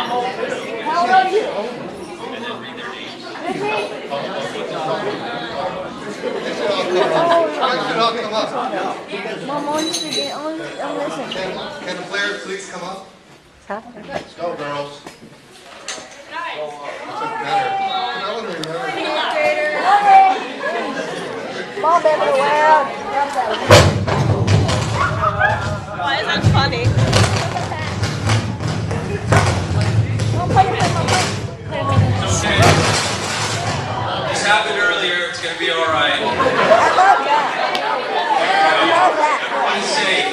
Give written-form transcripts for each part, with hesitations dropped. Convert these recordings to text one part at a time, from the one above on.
How old are you? Mom wants to get on listen. Can the players please come up? Huh? Go, girls. I want to remember. Ball baby around. Why is that funny? Okay. This happened earlier. It's going to be all right. I love that. I love that. Everybody's safe.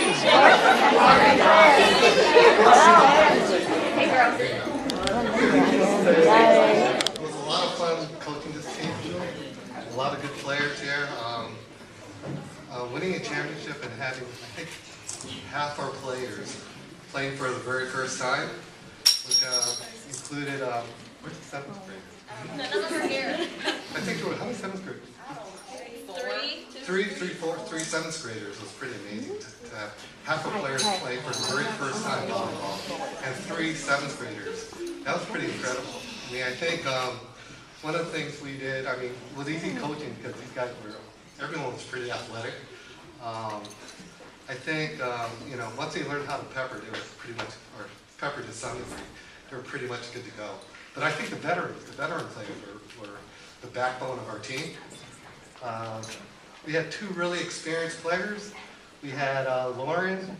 It was a lot of fun coaching this team. A lot of good players here. Winning a championship and having, I think, half our players playing for the very first time, which included, where's the seventh grade? None of them are here. I think there were, how many seventh graders? Three seventh graders was pretty amazing to have half the players play for the very first time volleyball and 3 seventh graders. That was pretty incredible. I mean, I think one of the things we did, I mean, it was easy coaching because these guys were, everyone was pretty athletic. I think, you know, once they learned how to pepper, they were pretty much, or pepper to some degree, they were pretty much good to go. But I think the veteran players were the backbone of our team. We had 2 really experienced players. We had Lauren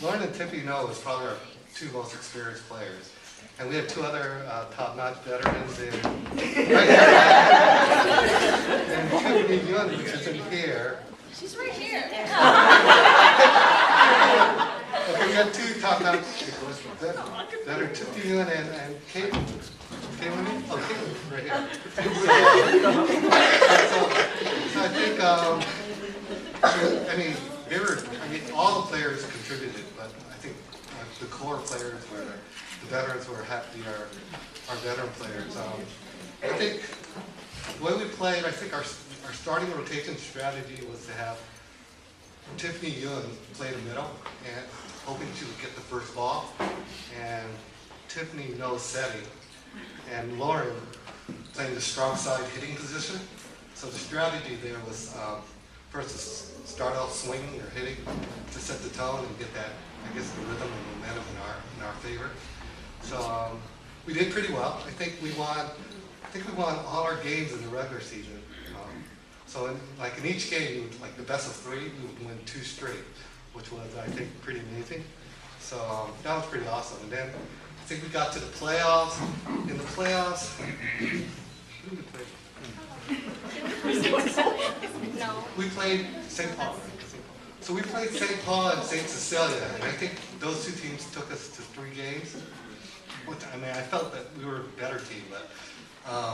and Tiffany was probably our 2 most experienced players. And we had 2 other top-notch veterans in right here. And Tiffany Yun, which is in here. She's right here. Okay, we had 2 top-notch veterans, Tiffany Yun and Caitlin. Caitlin? Oh, Caitlin, right here. So I think, I mean, all the players contributed, but I think the core players were the veterans were happy, our veteran players. I think the way we played, I think our starting rotation strategy was to have Tiffany Yun play the middle and hoping she would get the first ball, and Tiffany setting, and Lauren playing the strong side hitting position. So the strategy there was first to start off swinging or hitting to set the tone and get that, I guess, the rhythm and momentum in our favor. So we did pretty well. I think we won all our games in the regular season. So in each game, like the best of 3, we would win 2 straight, which was, I think, pretty amazing. So that was pretty awesome. And then I think we got to the playoffs. In the playoffs, who did we play? No. We played St. Paul. So we played St. Paul and St. Cecilia, and I think those 2 teams took us to 3 games. Which, I mean, I felt that we were a better team, but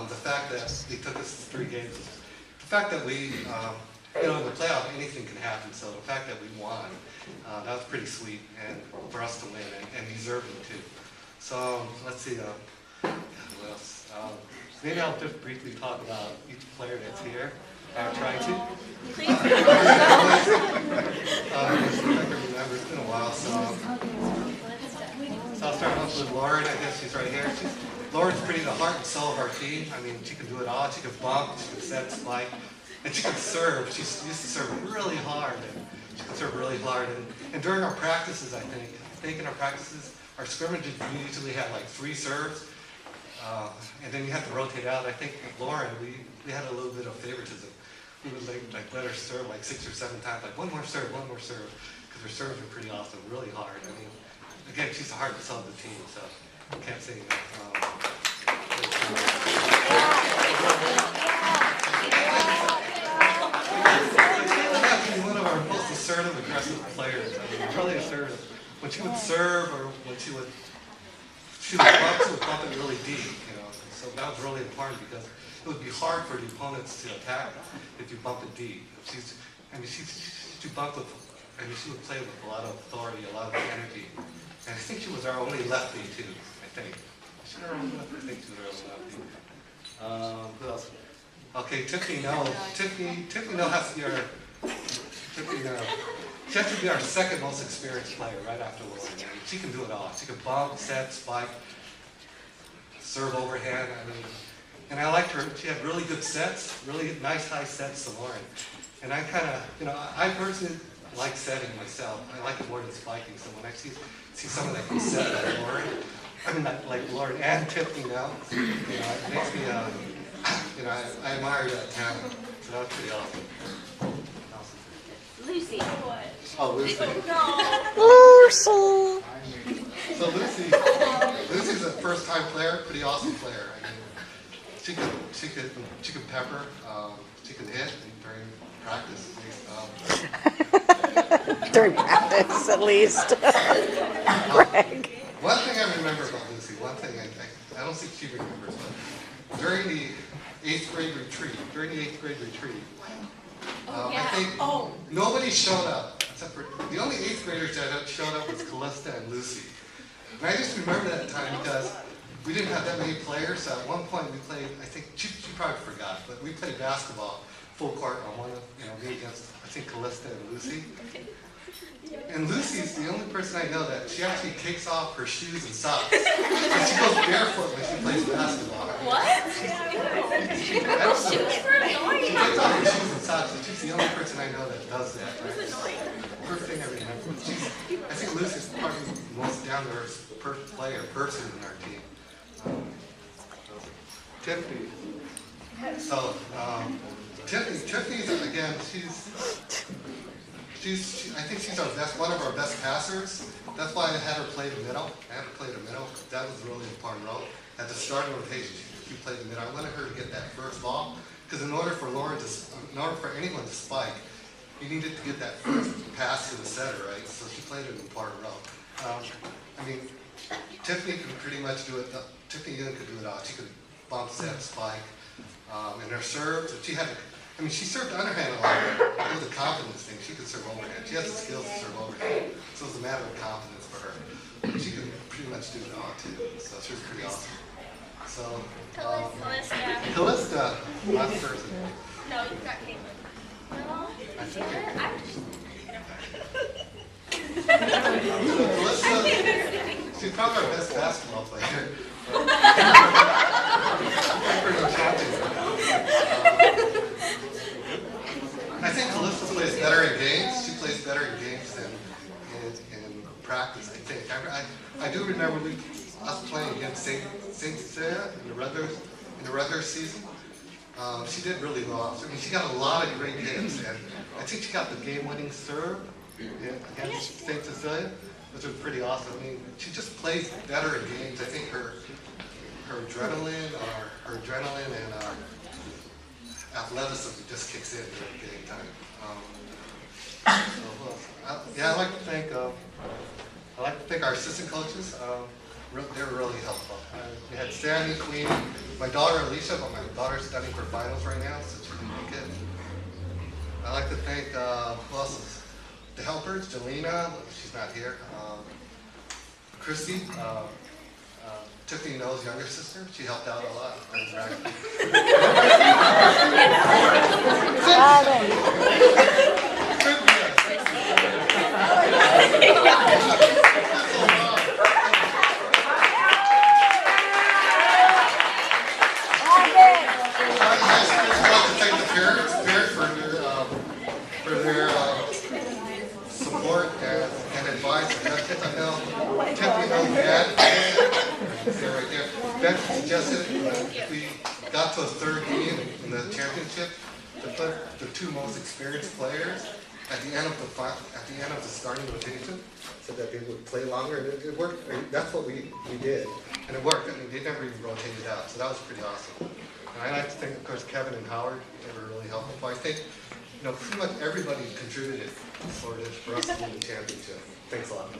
the fact that they took us to 3 games, the fact that we, you know, in the playoff, anything can happen. So the fact that we won, that was pretty sweet, and for us to win and deserving too. So let's see, what else? Maybe I'll just briefly talk about each player that's here. Try to. Please. I can remember, it's been a while, so I'll start off with Lauren. I guess she's right here. Lauren's pretty the heart and soul of our team. I mean, she can do it all. She can bump, she can set, spike, and she can serve. She used to serve really hard, and she can serve really hard. And during our practices, I think in our practices, our scrimmages, we usually had like 3 serves, and then you have to rotate out. I think with Lauren, we had a little bit of favoritism. We would like let her serve like 6 or 7 times, like one more serve, because her serves are pretty awesome, really hard. I mean, again, she's the heart and soul of the team, so I can't say enough. She's one of our most assertive, aggressive players. I mean, really assertive. When she would serve or when she would bump it really deep, you know. So that was really important because it would be hard for the opponents to attack if you bump it deep. She bumped with, she would play with a lot of authority, a lot of energy. And I think she was our only lefty too, I think. I think she was our only lefty. Who else? Okay, Tiffany Nell has to be our, she has to be our second most experienced player right after Lauren. She can do it all. She can bump, set, spike. serve overhand. I mean, and I liked her. She had really good sets, really nice high sets to Lauren. And I kind of, I personally like setting myself. I like it more than spiking. So when I see someone that can set like Lauren, I mean, like Lauren and Tiffany now, it makes me, I admire that talent. So that was pretty awesome. Lucy. What? Oh, Lucy. No. Lucy. So Lucy's a first-time player, pretty awesome player. I mean, she can pepper, she can hit during practice. During practice, at least. Greg. One thing I remember about Lucy, I don't think she remembers, but during the 8th grade retreat, I think nobody showed up, except for the only 8th graders that showed up was Callista and Lucy. And I just remember that time because we didn't have that many players. So at one point we played, I think, she probably forgot, but we played basketball full court on one of, me against, I think, Callista and Lucy. And Lucy's the only person I know that she actually takes off her shoes and socks. And she goes barefoot when she plays basketball. What? She takes off her shoes and socks, and she's the only person I know that does that. Right? First thing I remember. I think Lucy's probably the most down-to-earth person in our team. Tiffany. So, Tiffany's, again, I think she's one of our best passers. That's why I had her play the middle. I had her play the middle. That was really an important role. At the starting rotation, she played the middle. I wanted her to get that first ball because in order for anyone to spike, you needed to get that first pass to the setter, right? So she played an important role. I mean, Tiffany could pretty much do it. Tiffany could do it all. She could bump, set, spike, and her serves. She served underhand a lot. It was a confidence thing. She could serve overhand. She has the skills to serve overhand. So it was a matter of confidence for her. She could pretty much do it all too. So she was pretty awesome. So, Callista, last person. No, you got Caitlin. No? I think I'm Callista, she's probably our best basketball player. I think Callista plays better in games. She plays better in games than in practice, I think. I do remember us playing against St. Cecilia in the regular season. She did really well. I mean, she got a lot of great hits, and I think she got the game-winning serve against St. Cecilia, which was pretty awesome. I mean, she just plays better in games. I think her adrenaline and athleticism just kicks in during game time. I'd like to thank our assistant coaches. They were really helpful. We had Sammy, Queen, my daughter Alicia, but my daughter's studying for finals right now, so she couldn't make it. I'd like to thank who else is the helpers, Jelena, she's not here. Christy, Tiffany No's younger sister, she helped out a lot. For their support and advice. I know Tiffany knows Dad. Right there. Ben suggested if we got to a third game in the championship to put the two most experienced players at the end of the starting rotation, so that they would play longer. And it worked. That's what we did, and it worked. I mean, they never even rotated out, so that was pretty awesome. And I like to think, of course, Kevin and Howard, they were really helpful. But I think, pretty much everybody contributed for us to win the championship. Thanks a lot.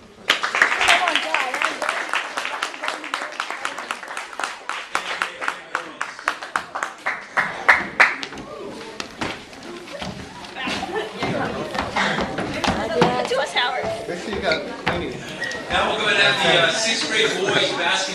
To us, Howard. Make sure you got Queenie. Now we'll go ahead and have the 6th grade boys basketball.